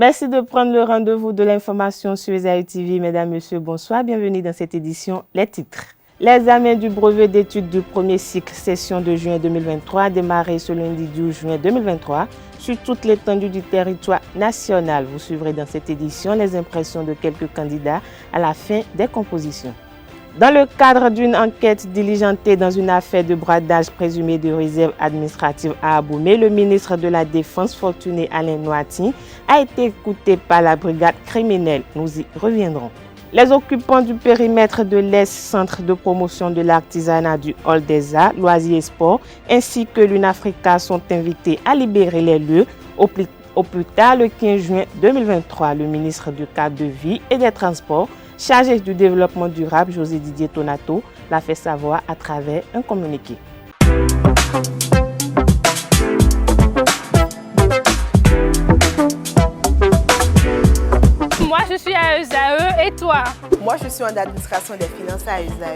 Merci de prendre le rendez-vous de l'information sur Esaü TV. Mesdames, Messieurs, bonsoir. Bienvenue dans cette édition. Les titres. Les examens du brevet d'études du premier cycle session de juin 2023 a démarré ce lundi 12 juin 2023 sur toute l'étendue du territoire national. Vous suivrez dans cette édition les impressions de quelques candidats à la fin des compositions. Dans le cadre d'une enquête diligentée dans une affaire de bradage présumé de réserve administrative à Abomey, le ministre de la Défense, Fortuné Alain Noati, a été écouté par la brigade criminelle. Nous y reviendrons. Les occupants du périmètre de l'Est-Centre de promotion de l'artisanat du Hall des Arts, Loisirs et Sports, ainsi que l'UNAFRICA sont invités à libérer les lieux au plus tard le 15 juin 2023. Le ministre du Cadre de vie et des Transports, chargé du développement durable, José Didier Tonato, l'a fait savoir à travers un communiqué. Moi, je suis à ESAE et toi? Moi, je suis en administration des finances à ESAE.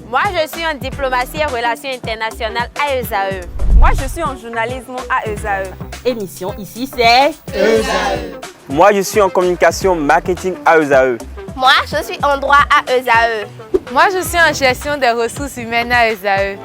Moi, je suis en diplomatie et relations internationales à ESAE. Moi, je suis en journalisme à ESAE. Émission ici, c'est ESAE. Moi, je suis en communication marketing à ESAE. Moi, je suis en droit à ESAE. Moi, je suis en gestion des ressources humaines à ESAE.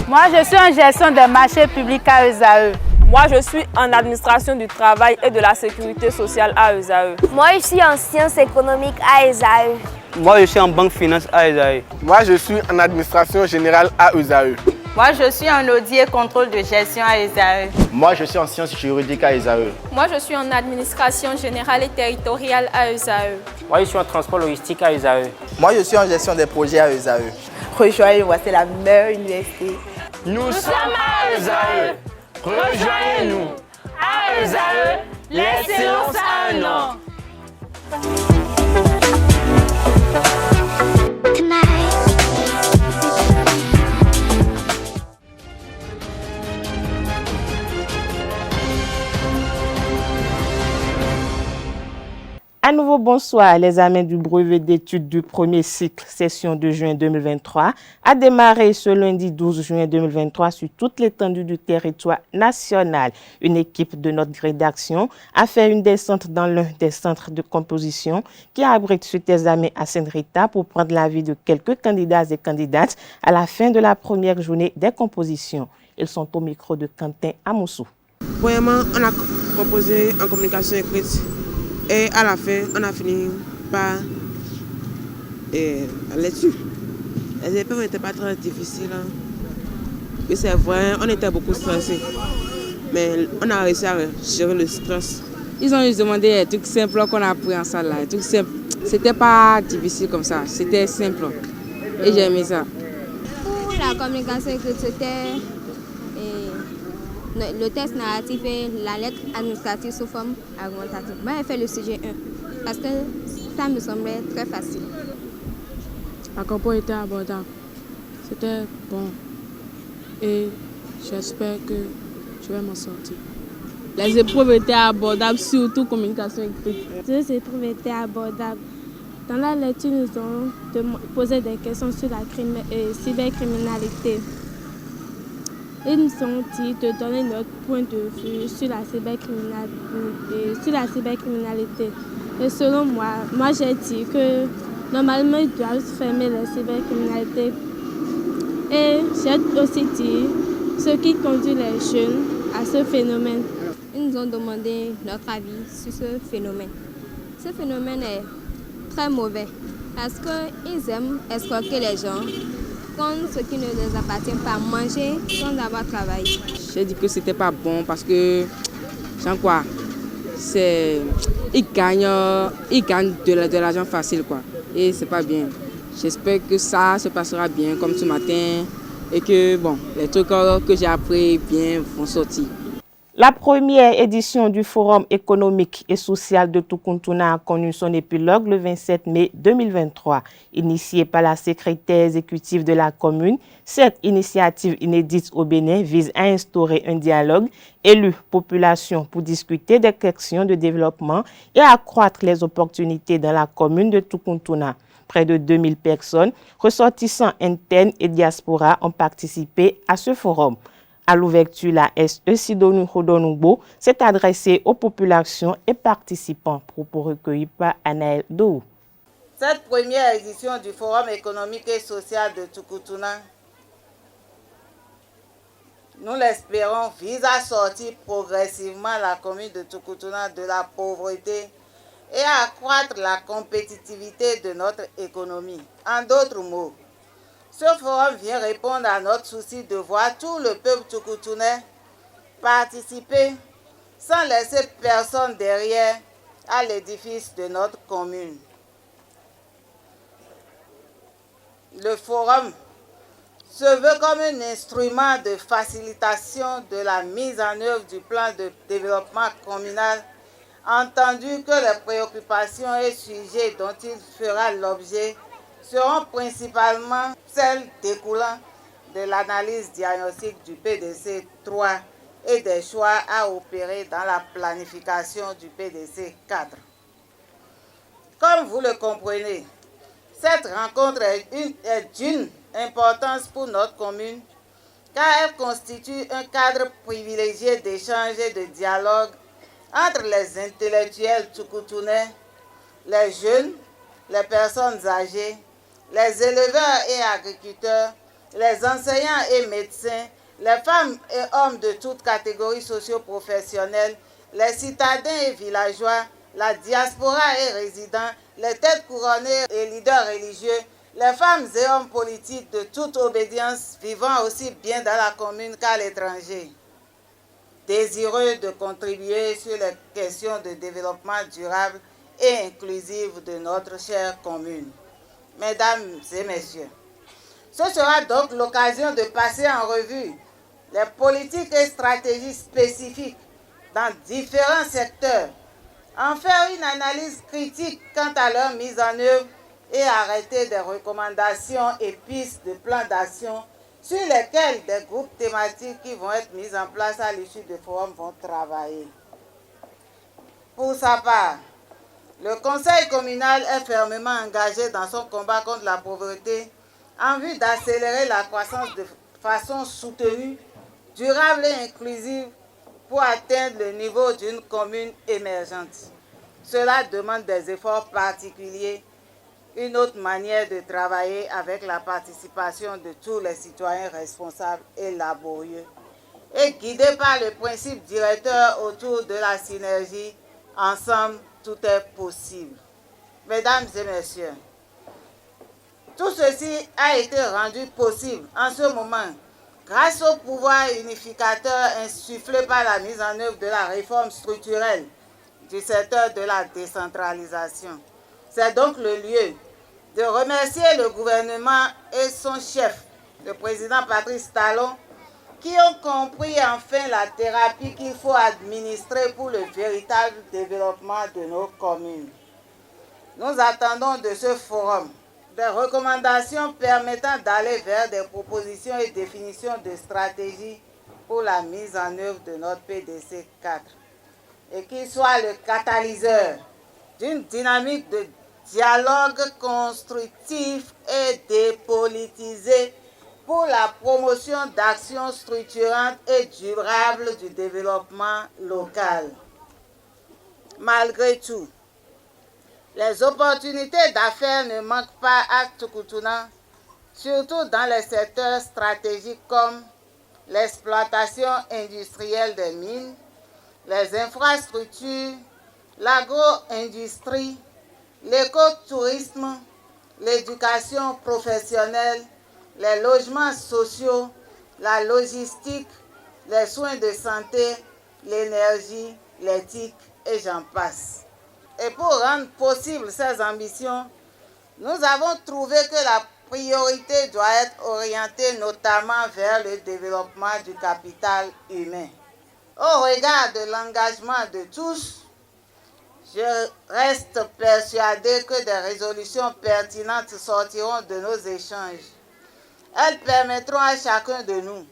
Moi, je suis en gestion des marchés publics à ESAE. Moi, je suis en administration du travail et de la sécurité sociale à ESAE. Moi, je suis en sciences économiques à ESAE. Moi, je suis en banque finance à ESAE. Moi, je suis en administration générale à ESAE. Moi, je suis en audit et contrôle de gestion à ESAE. Moi, je suis en sciences juridiques à ESAE. Moi, je suis en administration générale et territoriale à ESAE. Moi, je suis en transport logistique à ESAE. Moi, je suis en gestion des projets à ESAE. Rejoignez-moi, c'est la meilleure université. Nous sommes à ESAE. Rejoignez-nous. À ESAE, l'excellence a un an. À nouveau, bonsoir. L'examen du brevet d'études du premier cycle session de juin 2023 a démarré ce lundi 12 juin 2023 sur toute l'étendue du territoire national. Une équipe de notre rédaction a fait une descente dans l'un des centres de composition qui abrite cet examen à Sainte-Rita pour prendre l'avis de quelques candidats et candidates à la fin de la première journée des compositions. Ils sont au micro de Quentin Amoussou. Premièrement, on a composé en communication écrite. Et à la fin, on a fini par la lecture. Les épreuves n'étaient pas très difficiles. Et c'est vrai, on était beaucoup stressés. Mais on a réussi à gérer le stress. Ils ont juste demandé des trucs simples qu'on a appris en salle. Des trucs simples. C'était pas difficile comme ça. C'était simple. Et j'ai aimé ça. Pour la communication écrite, c'était le texte narratif et la lettre administrative sous forme argumentative. Moi, j'ai fait le sujet 1 parce que ça me semblait très facile. La compo était abordable. C'était bon. Et j'espère que je vais m'en sortir. Les épreuves étaient abordables, surtout communication écrite. Les épreuves étaient abordables. Dans la lecture, nous avons posé des questions sur la cybercriminalité. Ils nous ont dit de donner notre point de vue sur la cybercriminalité. Et selon moi, j'ai dit que normalement, ils doivent fermer la cybercriminalité. Et j'ai aussi dit ce qui conduit les jeunes à ce phénomène. Ils nous ont demandé notre avis sur ce phénomène. Ce phénomène est très mauvais parce qu'ils aiment escroquer les gens, prendre ce qui ne les appartient pas, manger sans avoir travaillé. J'ai dit que c'était pas bon parce que, sans quoi, ils gagnent de l'argent facile quoi. Et c'est pas bien. J'espère que ça se passera bien comme ce matin et que bon, les trucs que j'ai appris bien vont sortir. La première édition du Forum économique et social de Tukuntuna a connu son épilogue le 27 mai 2023. Initiée par la secrétaire exécutive de la commune, cette initiative inédite au Bénin vise à instaurer un dialogue élu-population pour discuter des questions de développement et à accroître les opportunités dans la commune de Tukuntuna. Près de 2000 personnes, ressortissants internes et diaspora, ont participé à ce forum. À l'ouverture, la SE Sidonou Hodonoubo s'est adressée aux populations et participants, propos recueillis par Anaël Dou. Cette première édition du Forum économique et social de Tukutuna, nous l'espérons, vise à sortir progressivement la commune de Tukutuna de la pauvreté et à accroître la compétitivité de notre économie. En d'autres mots, ce forum vient répondre à notre souci de voir tout le peuple tukutunais participer sans laisser personne derrière à l'édifice de notre commune. Le forum se veut comme un instrument de facilitation de la mise en œuvre du plan de développement communal, entendu que les préoccupations et sujets dont il fera l'objet seront principalement celles découlant de l'analyse diagnostique du PDC 3 et des choix à opérer dans la planification du PDC 4. Comme vous le comprenez, cette rencontre est d'une importance pour notre commune car elle constitue un cadre privilégié d'échange et de dialogue entre les intellectuels tukutunais, les jeunes, les personnes âgées, les éleveurs et agriculteurs, les enseignants et médecins, les femmes et hommes de toutes catégories socio-professionnelles, les citadins et villageois, la diaspora et résidents, les têtes couronnées et leaders religieux, les femmes et hommes politiques de toute obédience vivant aussi bien dans la commune qu'à l'étranger, désireux de contribuer sur les questions de développement durable et inclusif de notre chère commune. Mesdames et messieurs, ce sera donc l'occasion de passer en revue les politiques et stratégies spécifiques dans différents secteurs, en faire une analyse critique quant à leur mise en œuvre et arrêter des recommandations et pistes de plans d'action sur lesquels des groupes thématiques qui vont être mis en place à l'issue du forum vont travailler. Pour sa part, le conseil communal est fermement engagé dans son combat contre la pauvreté en vue d'accélérer la croissance de façon soutenue, durable et inclusive pour atteindre le niveau d'une commune émergente. Cela demande des efforts particuliers, une autre manière de travailler avec la participation de tous les citoyens responsables et laborieux, et guidés par le principe directeur autour de la synergie. Ensemble, tout est possible. Mesdames et messieurs, tout ceci a été rendu possible en ce moment grâce au pouvoir unificateur insufflé par la mise en œuvre de la réforme structurelle du secteur de la décentralisation. C'est donc le lieu de remercier le gouvernement et son chef, le président Patrice Talon, qui ont compris enfin la thérapie qu'il faut administrer pour le véritable développement de nos communes. Nous attendons de ce forum des recommandations permettant d'aller vers des propositions et définitions de stratégies pour la mise en œuvre de notre PDC 4 et qu'il soit le catalyseur d'une dynamique de dialogue constructif et dépolitisé pour la promotion d'actions structurantes et durables du développement local. Malgré tout, les opportunités d'affaires ne manquent pas à Tukutuna, surtout dans les secteurs stratégiques comme l'exploitation industrielle des mines, les infrastructures, l'agro-industrie, l'écotourisme, l'éducation professionnelle, les logements sociaux, la logistique, les soins de santé, l'énergie, l'éthique et j'en passe. Et pour rendre possible ces ambitions, nous avons trouvé que la priorité doit être orientée notamment vers le développement du capital humain. Au regard de l'engagement de tous, je reste persuadé que des résolutions pertinentes sortiront de nos échanges. Elles permettront à chacun de nous,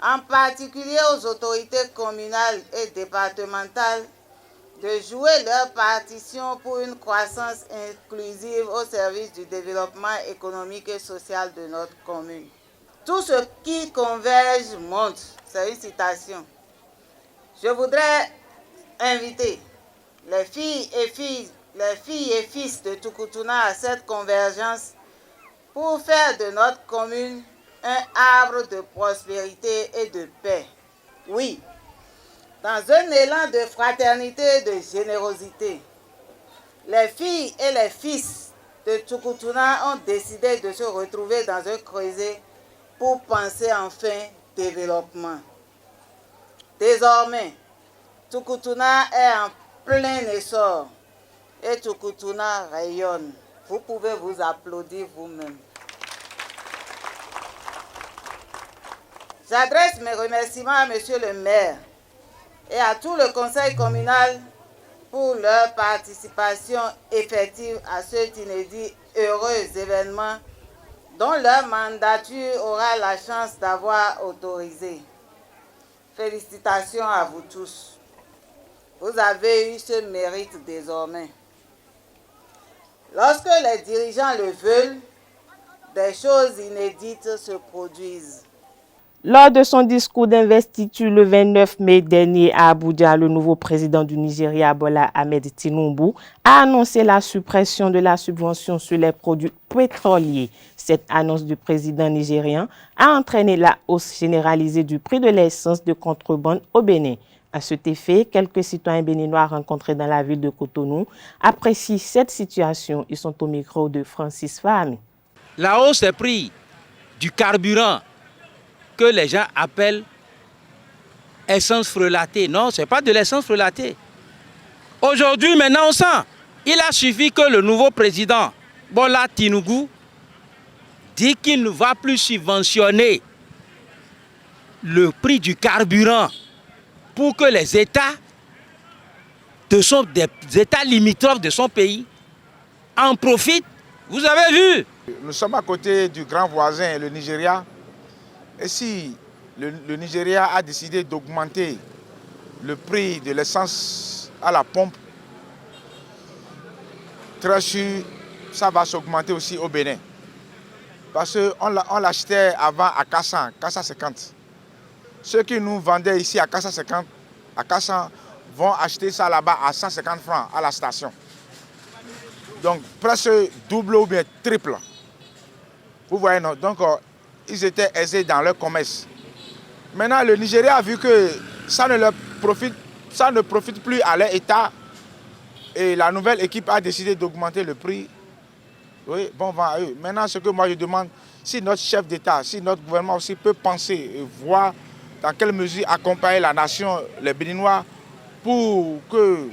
en particulier aux autorités communales et départementales, de jouer leur partition pour une croissance inclusive au service du développement économique et social de notre commune. Tout ce qui converge monte. C'est une citation. Je voudrais inviter les filles et fils de Tukutuna à cette convergence pour faire de notre commune un arbre de prospérité et de paix. Oui, dans un élan de fraternité et de générosité, les filles et les fils de Tukutuna ont décidé de se retrouver dans un creuset pour penser enfin développement. Désormais, Tukutuna est en plein essor et Tukutuna rayonne. Vous pouvez vous applaudir vous-même. J'adresse mes remerciements à Monsieur le maire et à tout le conseil communal pour leur participation effective à cet inédit heureux événement dont leur mandature aura la chance d'avoir autorisé. Félicitations à vous tous. Vous avez eu ce mérite désormais. Lorsque les dirigeants le veulent, des choses inédites se produisent. Lors de son discours d'investiture le 29 mai dernier à Abuja, le nouveau président du Nigeria, Bola Ahmed Tinubu, a annoncé la suppression de la subvention sur les produits pétroliers. Cette annonce du président nigérian a entraîné la hausse généralisée du prix de l'essence de contrebande au Bénin. À cet effet, quelques citoyens béninois rencontrés dans la ville de Cotonou apprécient cette situation. Ils sont au micro de Francis Fahmi. La hausse des prix du carburant que les gens appellent essence frelatée. Non, ce n'est pas de l'essence frelatée. Aujourd'hui, maintenant, on sent. Il a suffi que le nouveau président, Bola Tinubu, dit qu'il ne va plus subventionner le prix du carburant pour que les États, des États limitrophes de son pays, en profitent. Vous avez vu? Nous sommes à côté du grand voisin, le Nigeria. Et si le Nigeria a décidé d'augmenter le prix de l'essence à la pompe, très sûr, ça va s'augmenter aussi au Bénin. Parce qu'on l'achetait avant à 450. Ceux qui nous vendaient ici à 450, à 400, vont acheter ça là-bas à 150 francs à la station. Donc presque double ou bien triple. Vous voyez, non? Donc ils étaient aisés dans leur commerce. Maintenant, le Nigeria a vu que ça ne profite plus à leur État. Et la nouvelle équipe a décidé d'augmenter le prix. Oui, bon vent à eux. Maintenant, ce que moi je demande, si notre chef d'État, si notre gouvernement aussi peut penser et voir dans quelle mesure accompagner la nation, les Béninois, pour que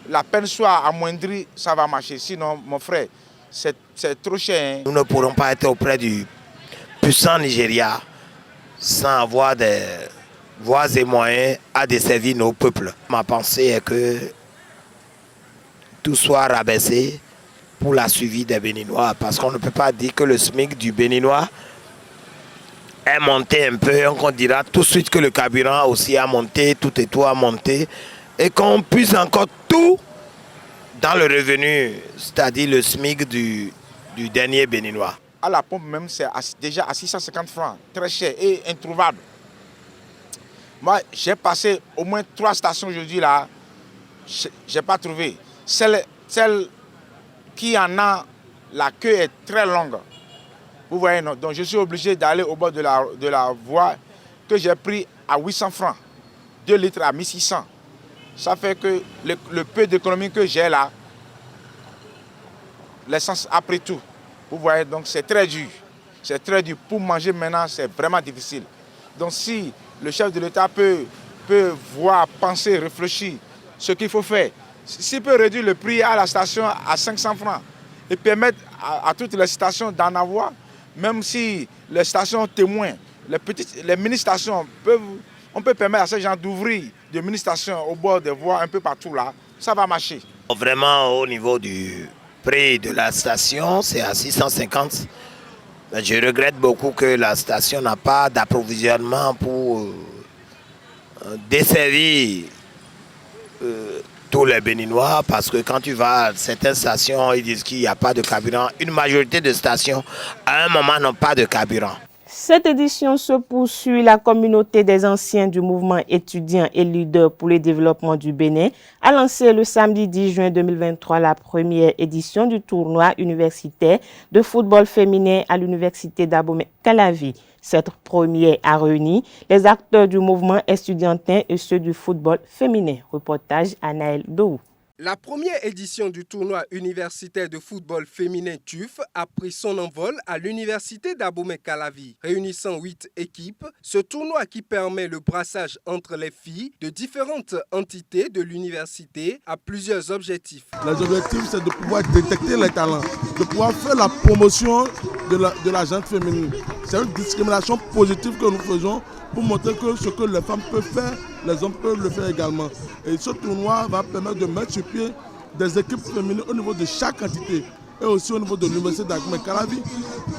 la peine soit amoindrie, ça va marcher. Sinon, mon frère, c'est trop cher. Hein? Nous ne pourrons pas être auprès du puissant Nigeria sans avoir des voies et moyens à desservir nos peuples. Ma pensée est que tout soit rabaissé pour la suivi des Béninois, parce qu'on ne peut pas dire que le SMIC du Béninois est monté un peu, on dira tout de suite que le carburant aussi a monté, tout et tout a monté, et qu'on puisse encore tout dans le revenu, c'est-à-dire le SMIC du dernier Béninois. À la pompe même, c'est déjà à 650 francs, très cher et introuvable. Moi, j'ai passé au moins 3 stations aujourd'hui là, je n'ai pas trouvé. Celle qui en a, la queue est très longue. Vous voyez, non? Donc je suis obligé d'aller au bord de la voie que j'ai pris à 800 francs, 2 litres à 1600. Ça fait que le peu d'économie que j'ai là, l'essence a pris tout. Vous voyez, donc c'est très dur. C'est très dur. Pour manger maintenant, c'est vraiment difficile. Donc si le chef de l'État peut voir, penser, réfléchir ce qu'il faut faire, s'il peut réduire le prix à la station à 500 francs et permettre à toutes les stations d'en avoir, même si les stations témoins, les mini-stations, on peut permettre à ces gens d'ouvrir des mini-stations au bord des voies un peu partout là, ça va marcher. Vraiment, au niveau du prix de la station, c'est à 650. Mais je regrette beaucoup que la station n'a pas d'approvisionnement pour desservir tous les Béninois, parce que quand tu vas à certaines stations, ils disent qu'il n'y a pas de carburant. Une majorité de stations, à un moment, n'ont pas de carburant. Cette édition se poursuit. La communauté des anciens du mouvement étudiant et leader pour le développement du Bénin a lancé le samedi 10 juin 2023 la première édition du tournoi universitaire de football féminin à l'université d'Abomey-Calavi. Cette première a réuni les acteurs du mouvement estudiantin et ceux du football féminin. Reportage Anaël Dohou. La première édition du tournoi universitaire de football féminin TUF a pris son envol à l'université d'Abomey-Calavi. Réunissant 8 équipes, ce tournoi qui permet le brassage entre les filles de différentes entités de l'université a plusieurs objectifs. Les objectifs, c'est de pouvoir détecter les talents, de pouvoir faire la promotion de la gente féminine. C'est une discrimination positive que nous faisons pour montrer que ce que les femmes peuvent faire, les hommes peuvent le faire également. Et ce tournoi va permettre de mettre sur pied des équipes féminines au niveau de chaque entité et aussi au niveau de l'université d'Abomey-Calavi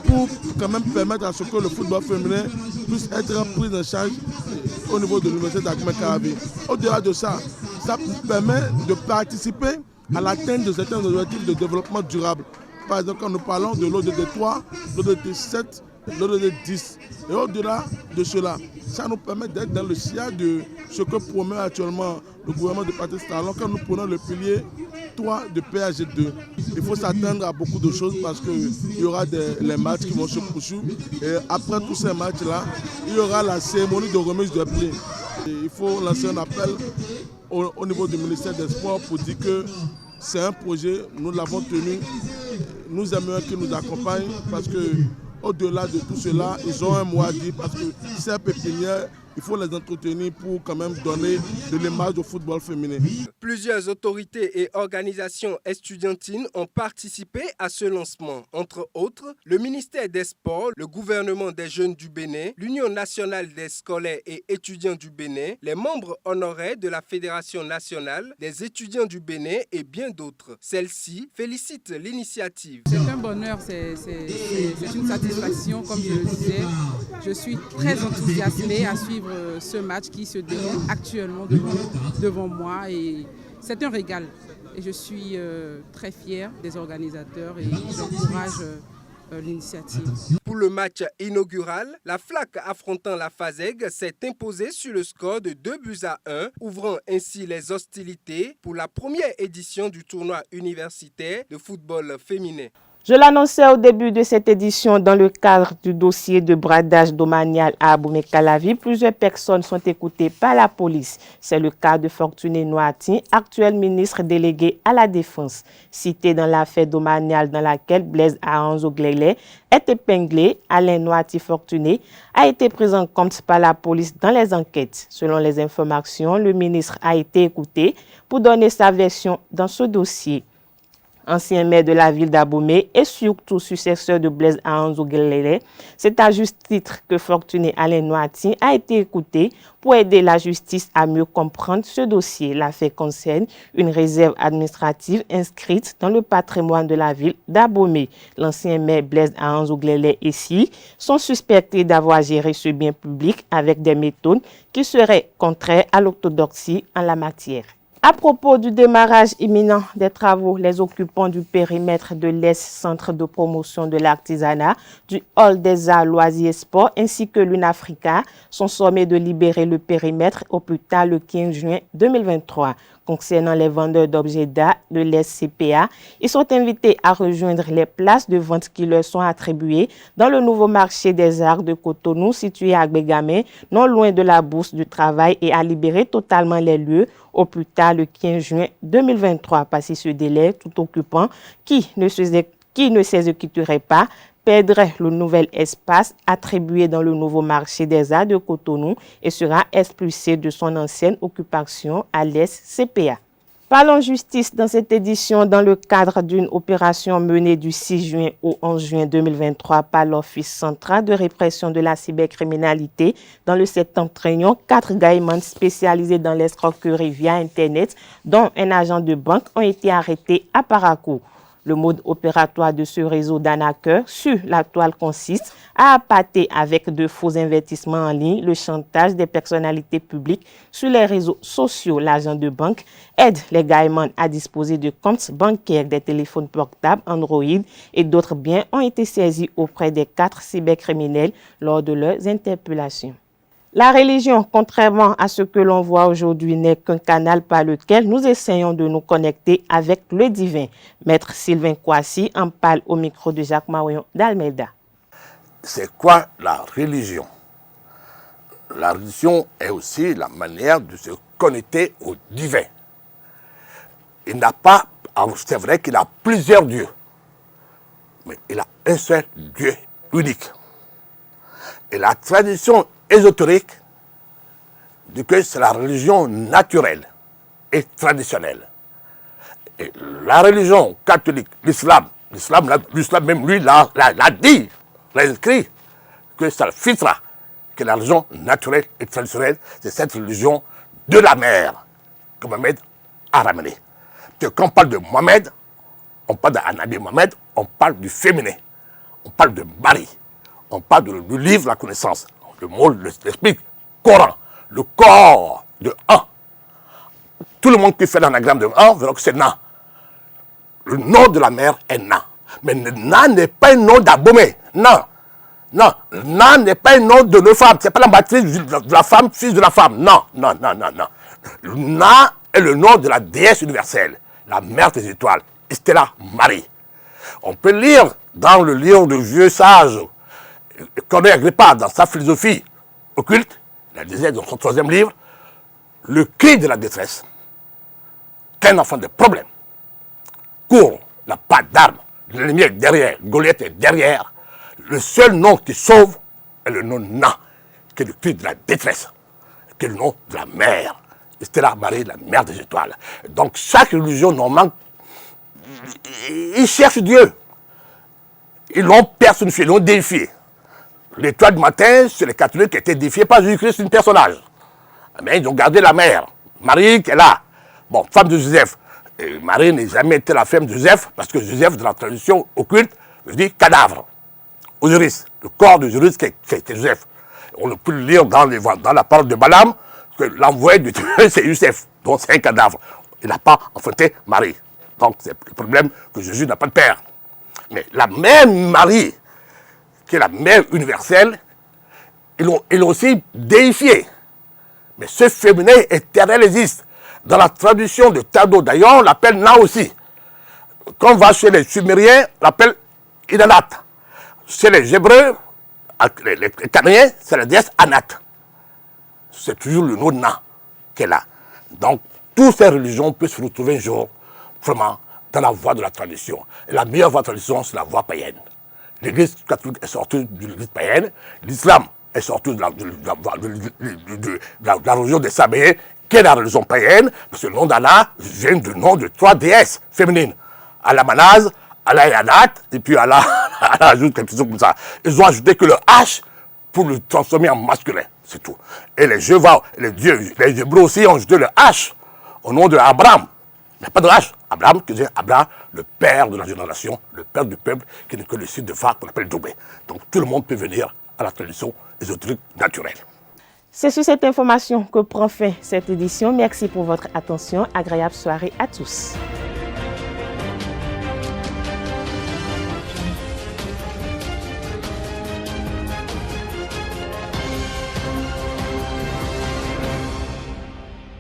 pour quand même permettre à ce que le football féminin puisse être pris en charge au niveau de l'université d'Abomey-Calavi. Au-delà de ça, ça permet de participer à l'atteinte de certains objectifs de développement durable. Par exemple, quand nous parlons de l'ODD 3, l'ODD 7, l'ODD 10. Et au-delà de cela, ça nous permet d'être dans le sillage de ce que promet actuellement le gouvernement de Patrice Talon quand nous prenons le pilier 3 de PAG2. Il faut s'attendre à beaucoup de choses parce qu'il y aura les matchs qui vont se poursuivre. Et après tous ces matchs-là, il y aura la cérémonie de remise de prix. Et il faut lancer un appel au niveau du ministère des Sports pour dire que c'est un projet, nous l'avons tenu. Nous aimerions qu'ils nous accompagnent parce que au-delà de tout cela, ils ont un mot à dire parce que ces pépinières, il faut les entretenir pour quand même donner de l'image au football féminin. Plusieurs autorités et organisations estudiantines ont participé à ce lancement. Entre autres, le ministère des Sports, le gouvernement des jeunes du Bénin, l'Union nationale des scolaires et étudiants du Bénin, les membres honoraires de la Fédération nationale des étudiants du Bénin et bien d'autres. Celle-ci félicite l'initiative. C'est un bonheur, c'est une satisfaction, comme je le disais. Je suis très enthousiasmée à suivre ce match qui se déroule actuellement devant moi et c'est un régal. Et je suis très fière des organisateurs et j'encourage l'initiative. Pour le match inaugural, la FLAC affrontant la FASEG s'est imposée sur le score de 2-1, ouvrant ainsi les hostilités pour la première édition du tournoi universitaire de football féminin. Je l'annonçais au début de cette édition, dans le cadre du dossier de bradage domanial à Abomey-Calavi, plusieurs personnes sont écoutées par la police. C'est le cas de Fortuné Noati, actuel ministre délégué à la Défense. Cité dans l'affaire domaniale dans laquelle Blaise Ahanzo-Glele est épinglé, Alain Noati Fortuné a été pris en compte par la police dans les enquêtes. Selon les informations, le ministre a été écouté pour donner sa version dans ce dossier. Ancien maire de la ville d'Abomey et surtout successeur de Blaise Ahanzo-Glele, c'est à juste titre que Fortuné Alain Noati a été écouté pour aider la justice à mieux comprendre ce dossier. L'affaire concerne une réserve administrative inscrite dans le patrimoine de la ville d'Abomey. L'ancien maire Blaise Ahanzo-Glele et SI sont suspectés d'avoir géré ce bien public avec des méthodes qui seraient contraires à l'orthodoxie en la matière. À propos du démarrage imminent des travaux, les occupants du périmètre de l'Est-Centre de promotion de l'artisanat, du Hall des Arts, Loisirs et Sports ainsi que l'UNAFRICA sont sommés de libérer le périmètre au plus tard le 15 juin 2023. Concernant les vendeurs d'objets d'art de l'SCPA, ils sont invités à rejoindre les places de vente qui leur sont attribuées dans le nouveau marché des arts de Cotonou situé à Gbegame, non loin de la Bourse du Travail, et à libérer totalement les lieux au plus tard le 15 juin 2023. Passé ce délai, tout occupant qui ne s'exécuterait pas perdrait le nouvel espace attribué dans le nouveau marché des arts de Cotonou et sera expulsé de son ancienne occupation à l'SCPA. Parlons justice dans cette édition dans le cadre d'une opération menée du 6 juin au 11 juin 2023 par l'Office central de répression de la cybercriminalité. Dans le septentrion, 4 gaïmans spécialisés dans l'escroquerie via Internet, dont un agent de banque, ont été arrêtés à Parakou. Le mode opératoire de ce réseau d'arnaqueurs sur la toile consiste à appâter avec de faux investissements en ligne le chantage des personnalités publiques sur les réseaux sociaux. L'agent de banque aide les gaïmans à disposer de comptes bancaires, des téléphones portables, Android et d'autres biens ont été saisis auprès des 4 cybercriminels lors de leurs interpellations. La religion, contrairement à ce que l'on voit aujourd'hui, n'est qu'un canal par lequel nous essayons de nous connecter avec le divin. Maître Sylvain Kouassi en parle au micro de Jacques Marion d'Almeida. C'est quoi la religion? La religion est aussi la manière de se connecter au divin. Il n'a pas, c'est vrai qu'il a plusieurs dieux, mais il a un seul Dieu unique. Et la tradition ésotérique dit que c'est la religion naturelle et traditionnelle. Et la religion catholique, l'islam même lui l'a dit, l'a écrit, que c'est le fitra, que la religion naturelle et traditionnelle, c'est cette religion de la mer que Mohamed a ramenée. Parce que quand on parle de Mohamed, on parle d'Anabi Mohamed, on parle du féminin, on parle de Marie, on parle du livre de la connaissance. Le mot l'explique, Coran, le corps de un. Tout le monde qui fait l'anagramme de un verra que c'est Na. Le nom de la mère est Na. Mais Na n'est pas un nom d'abomé. Non. Non. Na n'est pas un nom de deux femmes. Ce n'est pas la matrice de la femme, fils de la femme. Non. Non, non, non, non. Na est le nom de la déesse universelle, la mère des étoiles, Stella Marie. On peut lire dans le livre de vieux sages, Corneille Agrippa, dans sa philosophie occulte, il disait dans son 3e livre, le cri de la détresse, qu'un enfant de problème court, n'a pas d'arme, l'ennemi est derrière, Goliath est derrière, le seul nom qui sauve est le nom Na, qui est le cri de la détresse, qui est le nom de la mère, Stella Marie, la mère des étoiles. Donc chaque religion normale, ils cherchent Dieu, ils l'ont personnifié, ils l'ont déifié. L'étoile du matin, c'est les catholiques qui étaient défiés par Jésus-Christ, c'est un personnage. Mais ils ont gardé la mère, Marie qui est là. Bon, femme de Joseph. Et Marie n'a jamais été la femme de Joseph, parce que Joseph, dans la tradition occulte, je dis cadavre. Osiris, le corps de Osiris qui était Joseph. On peut le lire dans la parole de Balaam, que l'envoyé de Dieu, c'est Joseph, donc c'est un cadavre. Il n'a pas enfanté Marie. Donc c'est le problème que Jésus n'a pas de père. Mais la même Marie, qui est la mère universelle, ils l'ont aussi déifié. Mais ce féminin éternel existe. Dans la tradition de Tado, d'ailleurs, on l'appelle Na aussi. Quand on va chez les Sumériens, on l'appelle Inanat. Chez les Hébreux, les Cananéens, c'est la déesse Anat. C'est toujours le nom de Na qui est là. Donc, toutes ces religions peuvent se retrouver un jour, vraiment, dans la voie de la tradition. Et la meilleure voie de la tradition, c'est la voie païenne. L'Église catholique est sortie de l'Église païenne, l'islam est sorti de la religion des Sabéens, qui est la religion païenne, parce que le nom d'Allah vient du nom de 3 déesses féminines. Allah Manaz, Allah Yanat, et puis Allah ajoute quelque chose comme ça. Ils ont ajouté que le H pour le transformer en masculin, c'est tout. Et les Jéhovah, les Hébreux aussi ont ajouté le H au nom de Abraham. Il n'y a pas de H. Abraham, qui dit Abraham, le père de la génération, le père du peuple, qui n'est que le site de phare qu'on appelle Doubé. Donc tout le monde peut venir à la tradition ésotérique naturelle. C'est sur cette information que prend fin cette édition. Merci pour votre attention. Agréable soirée à tous.